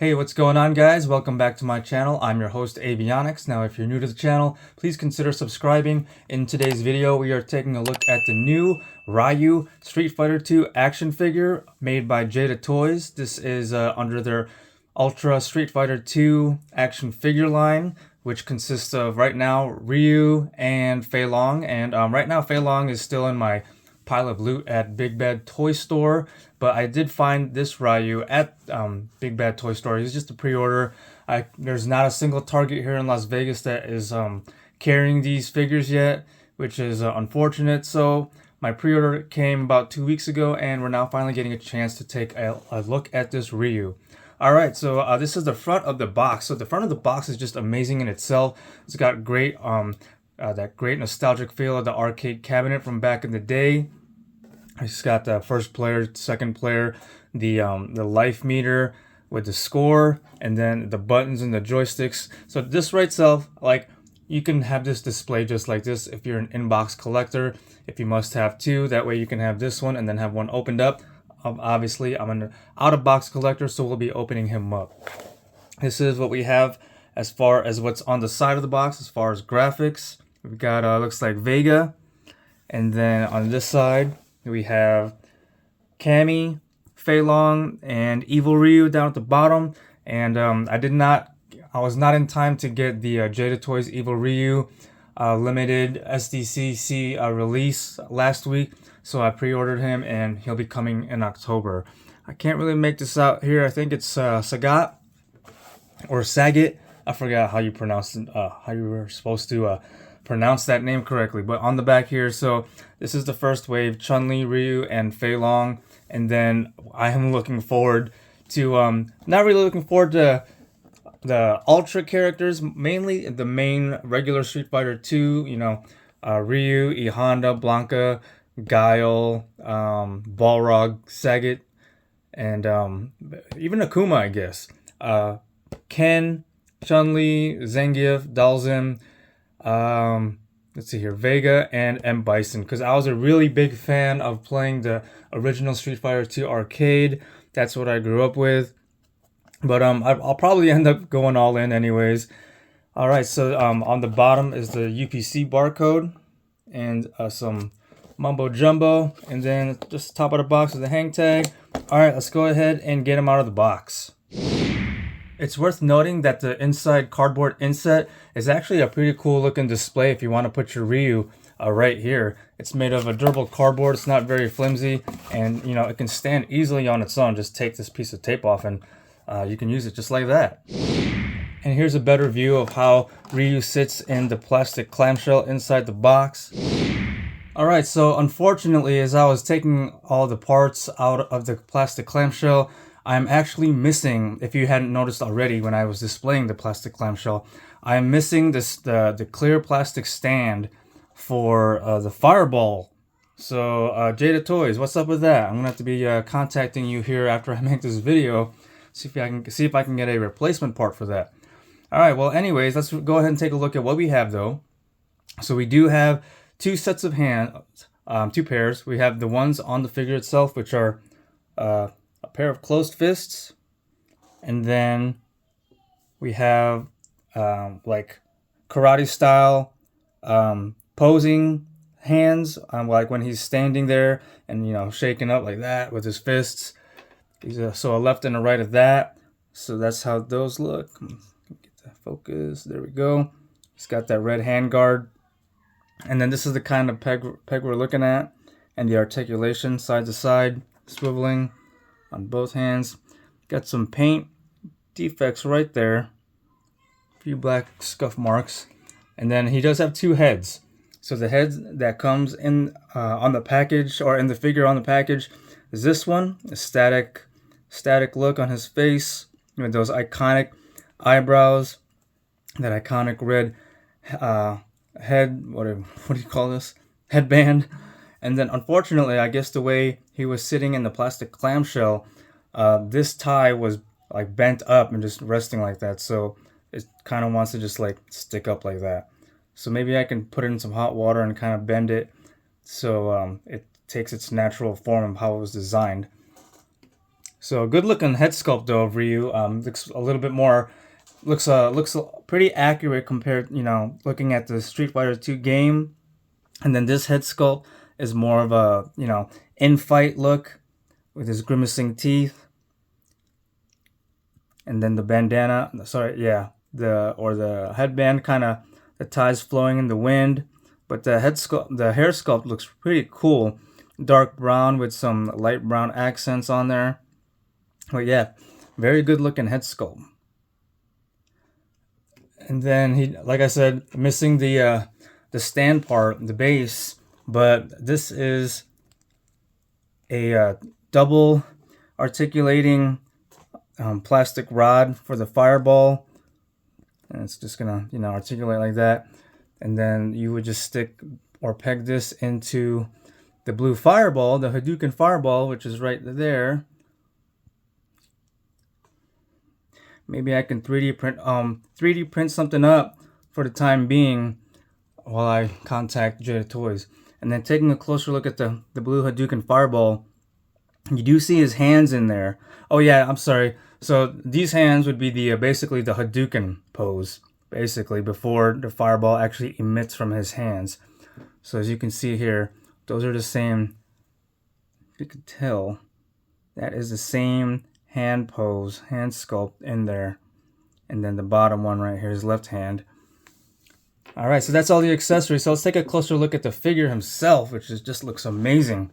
Hey, what's going on, guys? Welcome back to my channel. I'm your host, Avionics. Now, if you're new to the channel, please consider subscribing. In today's video, we are taking a look at the new Ryu Street Fighter 2 action figure made by Jada Toys. This is under their Ultra Street Fighter 2 action figure line, which consists of, right now, Ryu and Fei Long. And right now, Fei Long is still in my pile of loot at Big Bad Toy Store, but I did find this Ryu at Big Bad Toy Store. It's just a pre-order. There's not a single Target here in Las Vegas that is carrying these figures yet, which is unfortunate. So my pre-order came about 2 weeks ago, and we're now finally getting a chance to take a look at this Ryu. All right, so this is the front of the box. So the front of the box is just amazing in itself. It's got great that great nostalgic feel of the arcade cabinet from back in the day. It's got the first player, second player, the life meter with the score, and then the buttons and the joysticks. So this right itself, like, you can have this display just like this if you're an inbox collector. If you must have two, that way you can have this one and then have one opened up. Obviously, I'm an out-of-box collector, so we'll be opening him up. This is what we have as far as what's on the side of the box as far as graphics. We've got, looks like Vega. And then on this side, we have Cammy, Fei Long, and Evil Ryu down at the bottom. And I was not in time to get the Jada Toys Evil Ryu limited SDCC release last week. So I pre-ordered him, and he'll be coming in October. I can't really make this out here. I think it's Sagat or Sagat. I forgot how you pronounce it, how you were supposed to pronounce that name correctly. But on the back here, so this is the first wave, Chun-Li, Ryu, and Fei Long. And then I am looking forward to, not really looking forward to the Ultra characters, mainly the main regular Street Fighter 2, you know, Ryu, E Honda, Blanca, Guile, Balrog, Sagat, and even Akuma, I guess. Ken, Chun-Li, Zangief, Dalsim, let's see here, Vega, and M. Bison, because I was a really big fan of playing the original Street Fighter 2 arcade. That's what I grew up with. But I'll probably end up going all in anyways. All right, so on the bottom is the UPC barcode and some mumbo jumbo, and then just top of the box is the hang tag. All right, let's go ahead and get him out of the box. It's worth noting that the inside cardboard inset is actually a pretty cool looking display if you want to put your Ryu right here. It's made of a durable cardboard. It's not very flimsy, and you know, it can stand easily on its own. Just take this piece of tape off and you can use it just like that. And here's a better view of how Ryu sits in the plastic clamshell inside the box. Alright, so unfortunately, as I was taking all the parts out of the plastic clamshell, I'm actually missing, if you hadn't noticed already when I was displaying the plastic clamshell, I'm missing the clear plastic stand for the fireball. So Jada Toys, what's up with that? I'm gonna have to be contacting you here after I make this video, see if I can get a replacement part for that. All right, well, anyways, let's go ahead and take a look at what we have though. So we do have two sets of hands, two pairs. We have the ones on the figure itself, which are a pair of closed fists, and then we have like karate style posing hands, like when he's standing there and, you know, shaking up like that with his fists. So a left and a right of that. So that's how those look. Get that focus. There we go. He's got that red hand guard. And then this is the kind of peg we're looking at, and the articulation side to side, swiveling on both hands. Got some paint defects right there. A few black scuff marks. And then he does have two heads. So the head that comes in on the package, or in the figure on the package, is this one. A static look on his face with those iconic eyebrows, that iconic red head, what do you call this? Headband. And then unfortunately, I guess the way he was sitting in the plastic clamshell, this tie was like bent up and just resting like that. So it kind of wants to just like stick up like that. So maybe I can put it in some hot water and kind of bend it so it takes its natural form of how it was designed. So good looking head sculpt though of Ryu. Looks a little bit more, looks pretty accurate compared, looking at the Street Fighter 2 game. And then this head sculpt is more of a, in-fight look with his grimacing teeth. And then the bandana, the headband kind of, the ties flowing in the wind. But the hair sculpt looks pretty cool. Dark brown with some light brown accents on there. But yeah, very good looking head sculpt. And then he, like I said, missing the stand part, the base. But this is a double articulating plastic rod for the fireball, and it's just gonna articulate like that, and then you would just stick or peg this into the blue fireball, the Hadouken fireball, which is right there. Maybe I can 3D print something up for the time being while I contact Jada Toys. And then taking a closer look at the blue Hadouken fireball, you do see his hands in there. Oh yeah, I'm sorry. So these hands would be the basically the Hadouken pose, basically before the fireball actually emits from his hands. So as you can see here, those are the same. If you could tell, that is the same hand pose, hand sculpt in there. And then the bottom one right here is left hand. All right, so that's all the accessories. So let's take a closer look at the figure himself, which just looks amazing.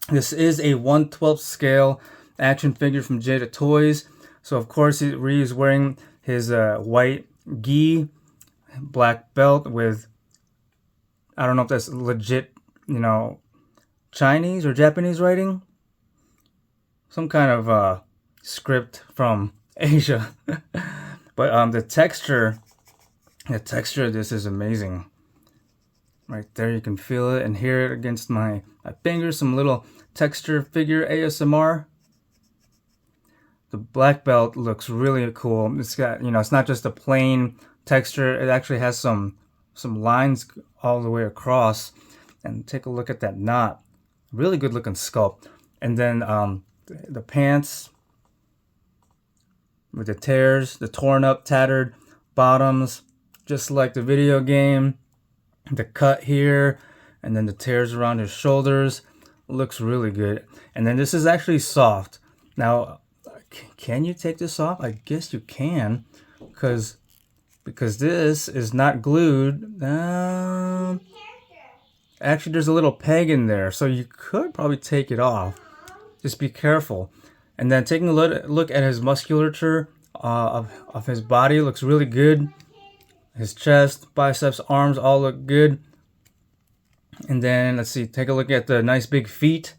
This is a 1/12 scale action figure from Jada Toys. So of course Ryu is wearing his white gi, black belt with, I don't know if that's legit, Chinese or Japanese writing. Some kind of script from Asia. But the texture of this is amazing. Right there, you can feel it and hear it against my fingers. Some little texture figure ASMR. The black belt looks really cool. It's got, it's not just a plain texture. It actually has some lines all the way across. And take a look at that knot. Really good looking sculpt. And then the pants with the tears, the torn up, tattered bottoms, just like the video game. The cut here, and then the tears around his shoulders. Looks really good. And then this is actually soft. Now, can you take this off? I guess you can, because this is not glued. Actually, there's a little peg in there, so you could probably take it off. Just be careful. And then taking a look at his musculature of his body, looks really good. His chest, biceps, arms all look good. And then let's see, take a look at the nice big feet.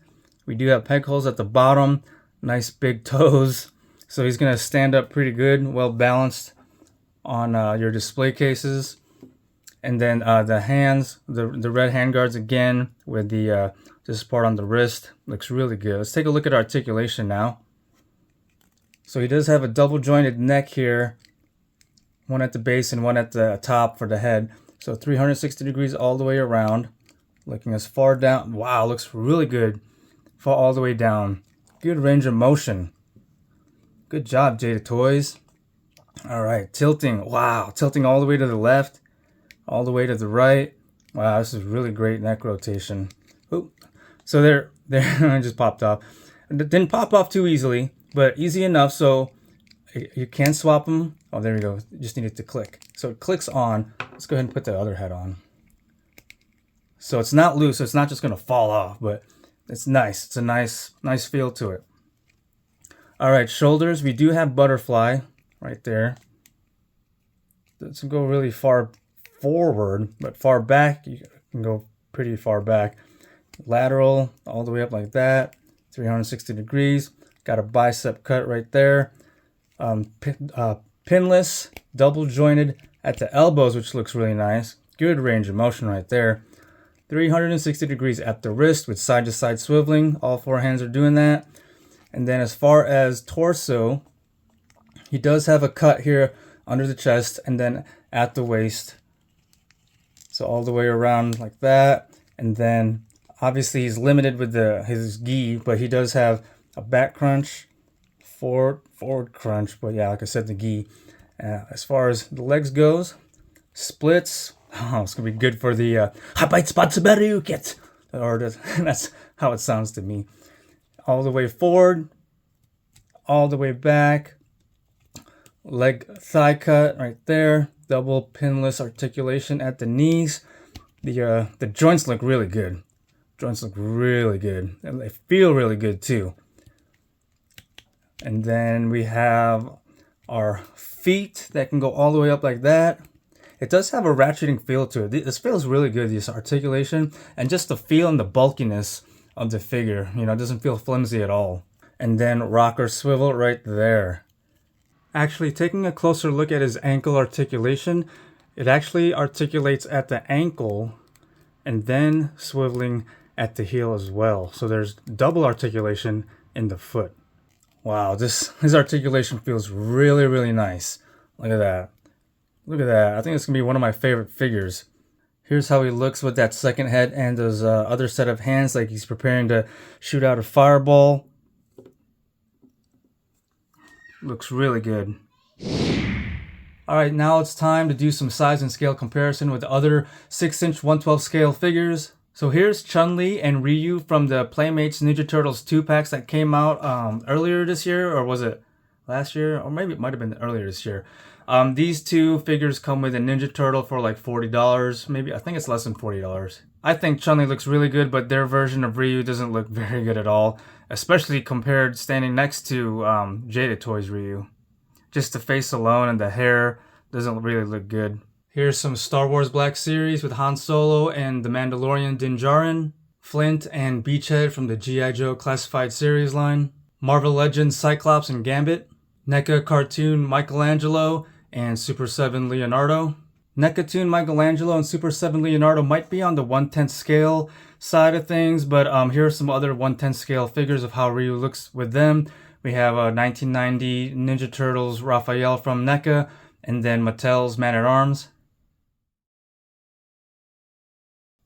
We do have peg holes at the bottom, nice big toes. So he's gonna stand up pretty good, well balanced on your display cases. And then the hands, the red hand guards again with the this part on the wrist, looks really good. Let's take a look at articulation now. So he does have a double jointed neck here. One at the base and one at the top for the head. So 360 degrees all the way around. Looking as far down. Wow, looks really good. Fall all the way down. Good range of motion. Good job, Jada Toys. All right, tilting. Wow, tilting all the way to the left. All the way to the right. Wow, this is really great neck rotation. Oop. So there, it just popped off. It didn't pop off too easily, but easy enough so you can swap them. Oh, there we go. Just need it to click. So it clicks on. Let's go ahead and put the other head on. So it's not loose. So it's not just going to fall off, but it's nice. It's a nice feel to it. All right, shoulders. We do have butterfly right there. Doesn't go really far forward, but far back. You can go pretty far back. Lateral, all the way up like that. 360 degrees. Got a bicep cut right there. Pinless, double jointed at the elbows, which looks really nice. Good range of motion right there. 360 degrees at the wrist with side to side swiveling. All four hands are doing that. And then as far as torso, he does have a cut here under the chest and then at the waist. So all the way around like that. And then obviously he's limited with his gi, but he does have a back crunch forward crunch. But yeah, like I said, the gi. As far as the legs goes, splits. Oh, it's gonna be good for the Habait Spatsaberu kit. Or that's how it sounds to me. All the way forward, all the way back. Leg thigh cut right there. Double pinless articulation at the knees. The joints look really good. Joints look really good. And they feel really good too. And then we have our feet that can go all the way up like that. It does have a ratcheting feel to it. This feels really good, this articulation, and just the feel and the bulkiness of the figure. You know, it doesn't feel flimsy at all. And then rocker swivel right there. Actually, taking a closer look at his ankle articulation, it actually articulates at the ankle and then swiveling at the heel as well. So there's double articulation in the foot. Wow, his articulation feels really, really nice. Look at that. Look at that. I think it's going to be one of my favorite figures. Here's how he looks with that second head and those other set of hands, like he's preparing to shoot out a fireball. Looks really good. Alright, now it's time to do some size and scale comparison with other 6-inch 1/12 scale figures. So here's Chun-Li and Ryu from the Playmates Ninja Turtles 2-packs that came out earlier this year, or was it last year? Or maybe it might have been earlier this year. These two figures come with a Ninja Turtle for like $40. Maybe, I think it's less than $40. I think Chun-Li looks really good, but their version of Ryu doesn't look very good at all. Especially compared standing next to Jada Toys Ryu. Just the face alone and the hair doesn't really look good. Here's some Star Wars Black Series with Han Solo and the Mandalorian Din Djarin. Flint and Beachhead from the G.I. Joe Classified Series line. Marvel Legends Cyclops and Gambit. NECA Cartoon Michelangelo and Super 7 Leonardo. NECA Toon Michelangelo and Super 7 Leonardo might be on the 1/10 scale side of things, but here are some other 1/10 scale figures of how Ryu looks with them. We have 1990 Ninja Turtles Raphael from NECA, and then Mattel's Man-at-Arms.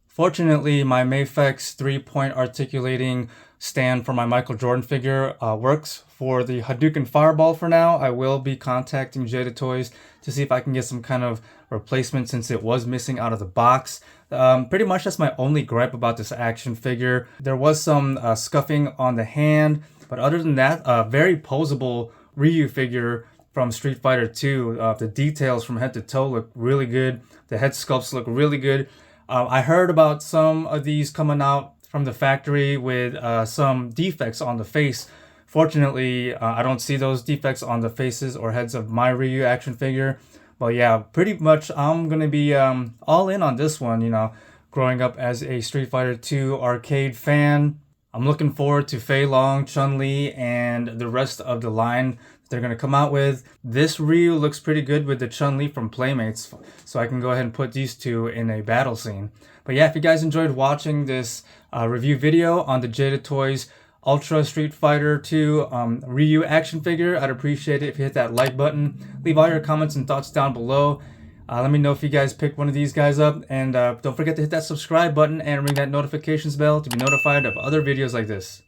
Fortunately, my Mafex 3-point articulating stand for my Michael Jordan figure works for the Hadouken Fireball for now. I will be contacting Jada Toys to see if I can get some kind of replacement since it was missing out of the box. Pretty much that's my only gripe about this action figure. There was some scuffing on the hand, but other than that, very posable Ryu figure from Street Fighter 2. The details from head to toe look really good. The head sculpts look really good. I heard about some of these coming out from the factory with some defects on the face. Fortunately, I don't see those defects on the faces or heads of my Ryu action figure. But yeah, pretty much I'm going to be all in on this one, you know, growing up as a Street Fighter 2 arcade fan. I'm looking forward to Fei Long, Chun-Li, and the rest of the line they're going to come out with. This Ryu looks pretty good with the Chun-Li from Playmates, so I can go ahead and put these two in a battle scene. But yeah, if you guys enjoyed watching this review video on the Jada Toys Ultra Street Fighter 2 Ryu action figure, I'd appreciate it if you hit that like button. Leave all your comments and thoughts down below. Let me know if you guys picked one of these guys up, and don't forget to hit that subscribe button and ring that notifications bell to be notified of other videos like this.